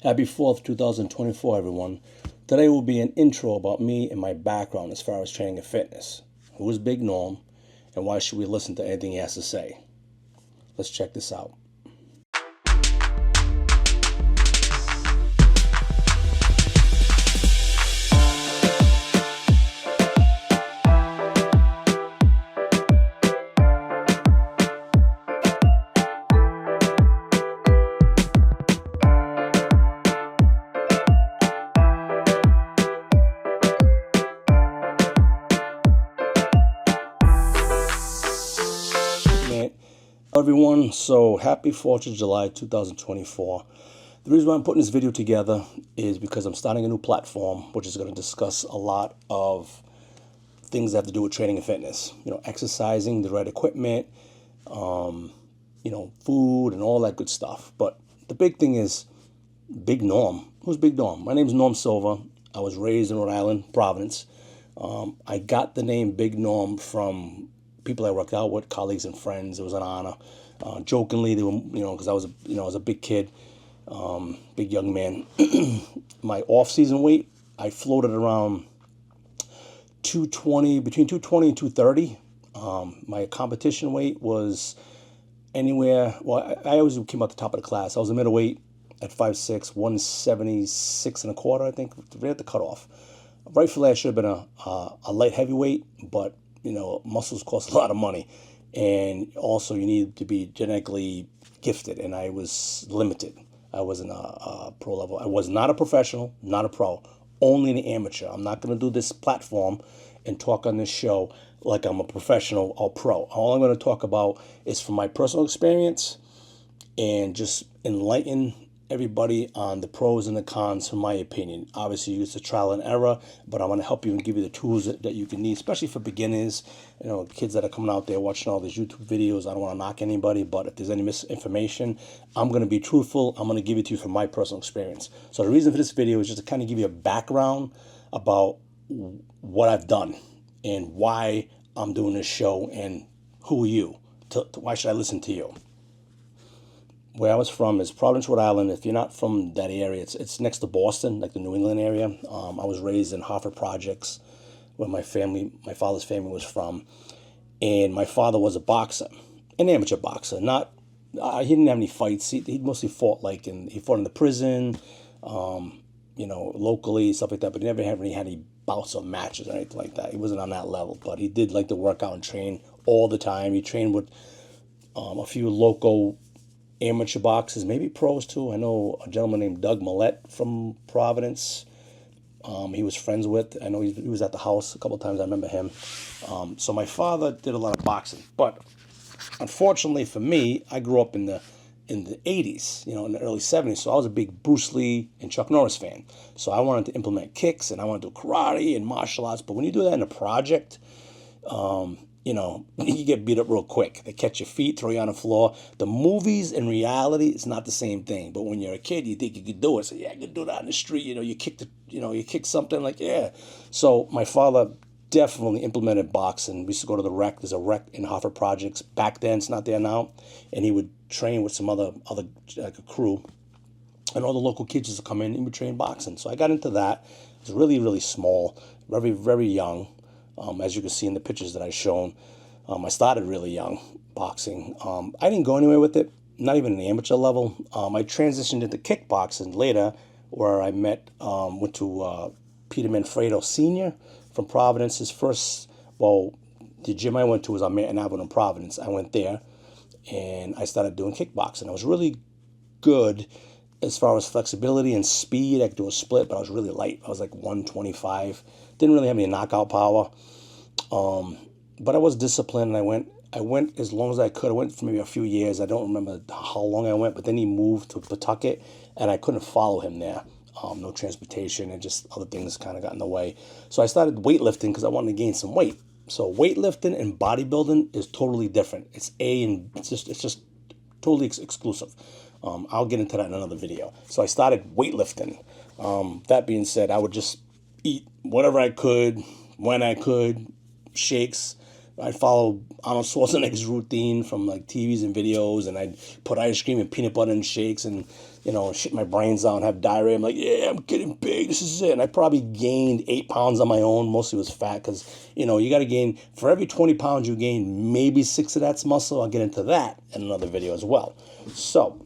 Happy 4th, 2024, everyone. Today will be an intro about me and my background as far as training and fitness. Who is Big Norm, and why should we listen to anything he has to say? Let's check this out. Everyone, so happy 4th of July 2024. The reason why I'm putting this video together is because I'm starting a new platform which is going to discuss a lot of things that have to do with training and fitness. Exercising, the right equipment, food and all that good stuff. But the big thing is Big Norm. Who's Big Norm? My name is Norm Silva. I was raised in Rhode Island, Providence. I got the name Big Norm from people I worked out with, colleagues and friends. It was an honor. Jokingly, they were, because I was a big kid, big young man. My off-season weight, I floated around 220, between 220 and 230. My competition weight was anywhere. Well, I always came out the top of the class. I was a middleweight at 5'6", 176 and a quarter, I think, right at the cutoff. Rightfully, I should have been a light heavyweight, but muscles cost a lot of money, and also you need to be genetically gifted, and I was limited. I wasn't a pro level. I was not a professional, not a pro, only an amateur. I'm not going to do this platform and talk on this show like I'm a professional or pro. All I'm going to talk about is from my personal experience and just enlighten everybody on the pros and the cons from my opinion. Obviously, it's a trial and error, but I want to help you and give you the tools that you can need, especially for beginners, kids that are coming out there watching all these YouTube videos. I don't want to knock anybody, but if there's any misinformation, I'm going to be truthful. I'm going to give it to you from my personal experience. So the reason for this video is just to kind of give you a background about what I've done and why I'm doing this show and who are you? Why should I listen to you? Where I was from is Providence, Rhode Island. If you're not from that area, it's next to Boston, like the New England area. I was raised in Hartford Projects, where my father's family was from. And my father was a boxer, an amateur boxer. He didn't have any fights. He mostly fought he fought in the prison, locally, stuff like that. But he never had any bouts or matches or anything like that. He wasn't on that level. But he did like to work out and train all the time. He trained with a few local amateur boxers, maybe pros too. I know a gentleman named Doug Millette from Providence. He was friends with. I know he was at the house a couple of times. I remember him. So my father did a lot of boxing, but unfortunately for me, I grew up in the 80s, in the early 70s. So I was a big Bruce Lee and Chuck Norris fan. So I wanted to implement kicks and I wanted to do karate and martial arts. But when you do that in a project, you get beat up real quick. They catch your feet, throw you on the floor. The movies and reality is not the same thing. But when you're a kid, you think you could do it. So yeah, I could do that in the street. You kick something like, yeah. So my father definitely implemented boxing. We used to go to the rec. There's a rec in Hartford Projects. Back then, it's not there now. And he would train with some other like a crew. And all the local kids used to come in and would train boxing. So I got into that. It was really, really small, very, very young. As you can see in the pictures that I've shown, I started really young boxing. I didn't go anywhere with it, not even an amateur level. I transitioned into kickboxing later, where I went to Peter Manfredo Sr. from Providence. The gym I went to was on Manhattan Avenue in Providence. I went there, and I started doing kickboxing. I was really good as far as flexibility and speed. I could do a split, but I was really light. I was like 125. Didn't really have any knockout power. But I was disciplined, and I went as long as I could. I went for maybe a few years. I don't remember how long I went, but then he moved to Pawtucket, and I couldn't follow him there. No transportation, and just other things kind of got in the way. So I started weightlifting because I wanted to gain some weight. So weightlifting and bodybuilding is totally different. It's just totally exclusive. I'll get into that in another video. So I started weightlifting. That being said, I would just eat whatever I could, when I could, shakes, I'd follow Arnold Schwarzenegger's routine from like TVs and videos, and I'd put ice cream and peanut butter in shakes, and shit my brains out and have diarrhea. I'm like, yeah, I'm getting big. This is it. And I probably gained 8 pounds on my own. Mostly was fat because you got to gain, for every 20 pounds you gain, maybe 6 of that's muscle. I'll get into that in another video as well. So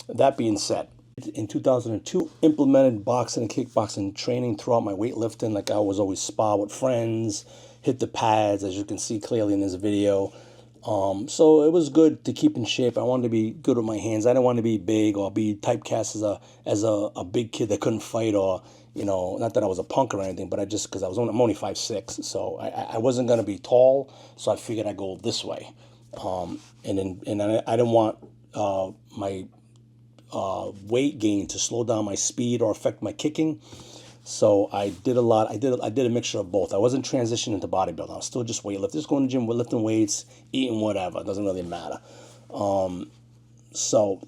that being said, in 2002, implemented boxing and kickboxing training throughout my weightlifting. Like I was always spar with friends, hit the pads, as you can see clearly in this video. So it was good to keep in shape. I wanted to be good with my hands. I didn't want to be big or be typecast as a big kid that couldn't fight, or not that I was a punk or anything, but because I'm only 5'6", so I wasn't gonna be tall. So I figured I'd go this way, and I didn't want my weight gain to slow down my speed or affect my kicking. So I did a mixture of both. I wasn't transitioning into bodybuilding. I was still just weightlifting, just going to the gym, lifting weights, eating whatever. It doesn't really matter. So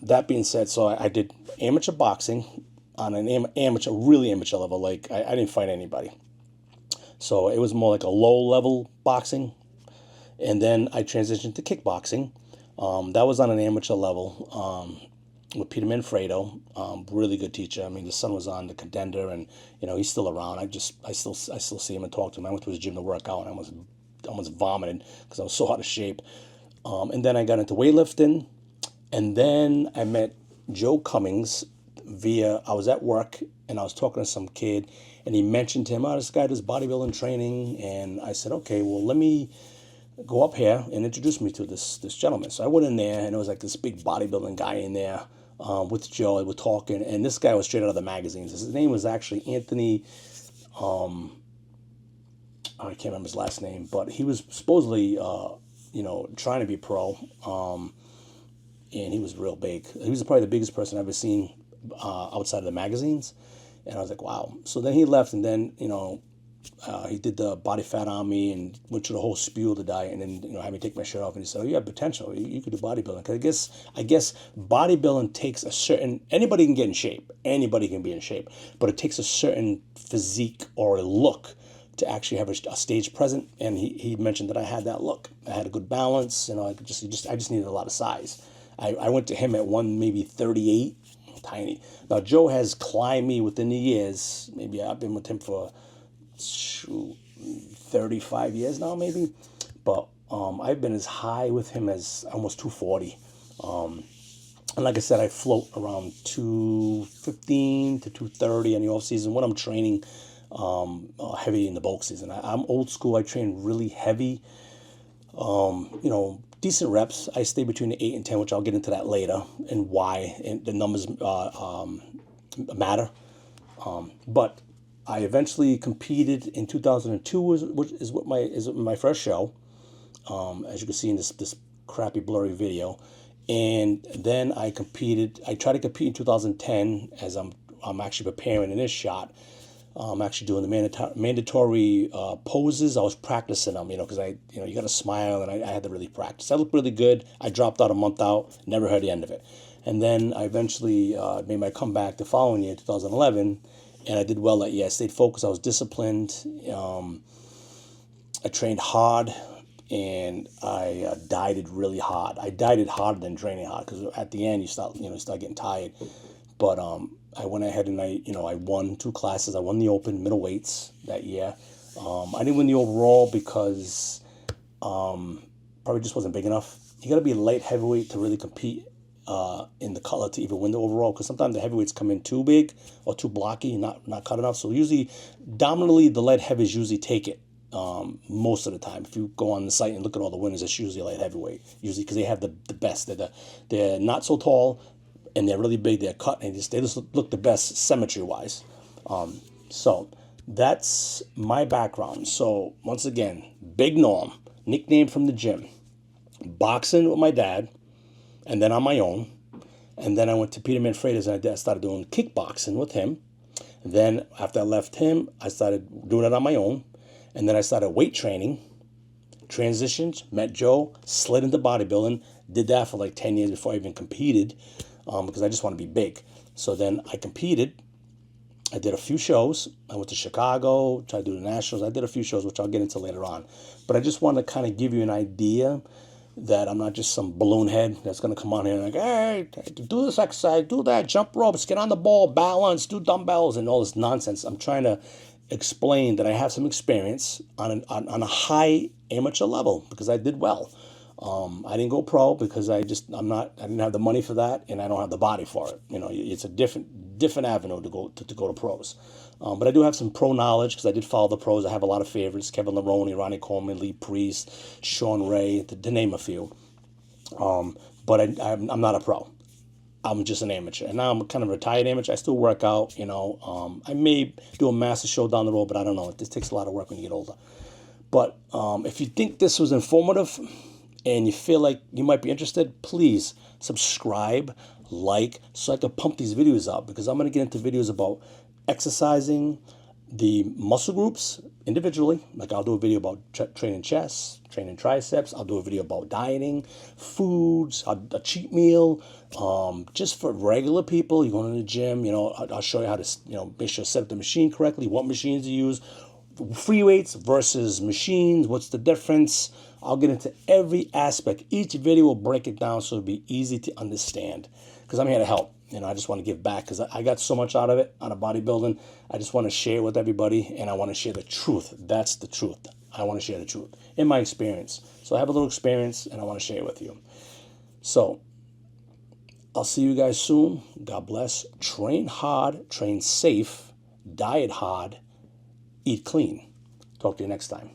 that being said, so I did amateur boxing on an really amateur level. Like I didn't fight anybody. So it was more like a low level boxing. And then I transitioned to kickboxing. That was on an amateur level. With Peter Manfredo, really good teacher. I mean, the son was on the contender, and he's still around. I still see him and talk to him. I went to his gym to work out, and I almost vomited because I was so out of shape. And then I got into weightlifting, and then I met Joe Cummings I was at work, and I was talking to some kid, and he mentioned to him, this guy does bodybuilding training, and I said, okay, well, let me go up here and introduce me to this gentleman. So I went in there, and it was like this big bodybuilding guy in there. With Joe, we're talking, and this guy was straight out of the magazines. His name was actually Anthony. I can't remember his last name, but he was supposedly, trying to be pro, and he was real big. He was probably the biggest person I've ever seen outside of the magazines, and I was like, wow. So then he left, and then he did the body fat on me and went through the whole spiel of the diet, and then had me take my shirt off, and he said, oh, you have potential, you could do bodybuilding. Because I guess bodybuilding takes anybody can get in shape, anybody can be in shape, but it takes a certain physique or a look to actually have a stage present. And he mentioned that I had that look. I had a good balance, I just needed a lot of size. I went to him at maybe 38, tiny. Now Joe has climbed me within the years. Maybe I've been with him for 35 years now, maybe, but I've been as high with him as almost 240. And like I said, I float around 215 to 230 in the off season when I'm training heavy in the bulk season. I'm old school. I train really heavy. Decent reps. I stay between the 8 and 10, which I'll get into that later, and why, and the numbers matter. But I eventually competed in 2002, which is my first show, as you can see in this crappy blurry video. And then I tried to compete in 2010 as I'm actually preparing in this shot. I'm actually doing the mandatory poses. I was practicing them, because you got to smile, and I had to really practice. I looked really good. I dropped out a month out, never heard the end of it. And then I eventually made my comeback the following year, 2011. And I did well that year. I stayed focused. I was disciplined. I trained hard, and I dieted really hard. I dieted harder than training hard, because at the end you start getting tired. But I went ahead and I won 2 classes. I won the open middleweights that year. I didn't win the overall because probably just wasn't big enough. You got to be a light heavyweight to really compete in the color to even win the overall, because sometimes the heavyweights come in too big or too blocky, not cut enough. So usually, dominantly, the light heavies usually take it most of the time. If you go on the site and look at all the winners, it's usually a light heavyweight, usually because they have the best. They're not so tall, and they're really big. They're cut, and they just look the best symmetry wise. So that's my background. So once again, Big Norm, nickname from the gym, boxing with my dad, and then on my own. And then I went to Peter Manfredo's, and I started doing kickboxing with him. And then after I left him, I started doing it on my own. And then I started weight training, transitioned, met Joe, slid into bodybuilding, did that for like 10 years before I even competed, because I just want to be big. So then I competed, I did a few shows. I went to Chicago, tried to do the Nationals. I did a few shows, which I'll get into later on. But I just want to kind of give you an idea that I'm not just some balloon head that's going to come on here and like, hey, do this exercise, do that, jump ropes, get on the ball, balance, do dumbbells, and all this nonsense. I'm trying to explain that I have some experience on a high amateur level because I did well. I didn't go pro because I didn't have the money for that, and I don't have the body for it. You know, it's a different avenue to go to pros. But I do have some pro knowledge because I did follow the pros. I have a lot of favorites: Kevin Leroney, Ronnie Coleman, Lee Priest, Sean Ray, to name a few. But I'm not a pro. I'm just an amateur, and now I'm kind of a retired amateur. I still work out, you know. I may do a master show down the road, but I don't know. This takes a lot of work when you get older. But if you think this was informative and you feel like you might be interested, please subscribe, like, so I can pump these videos up, because I'm going to get into videos about exercising the muscle groups individually. Like I'll do a video about training chest, training triceps. I'll do a video about dieting, foods, a cheat meal, just for regular people. You're going to the gym, you know, I'll show you how to, you know, make sure to set up the machine correctly, what machines to use, free weights versus machines, what's the difference. I'll get into every aspect. Each video will break it down so it'll be easy to understand, because I'm here to help. You know, I just want to give back because I got so much out of it, out of bodybuilding. I just want to share it with everybody, and I want to share the truth. That's the truth. I want to share the truth in my experience. So I have a little experience, and I want to share it with you. So I'll see you guys soon. God bless. Train hard, train safe, diet hard, eat clean. Talk to you next time.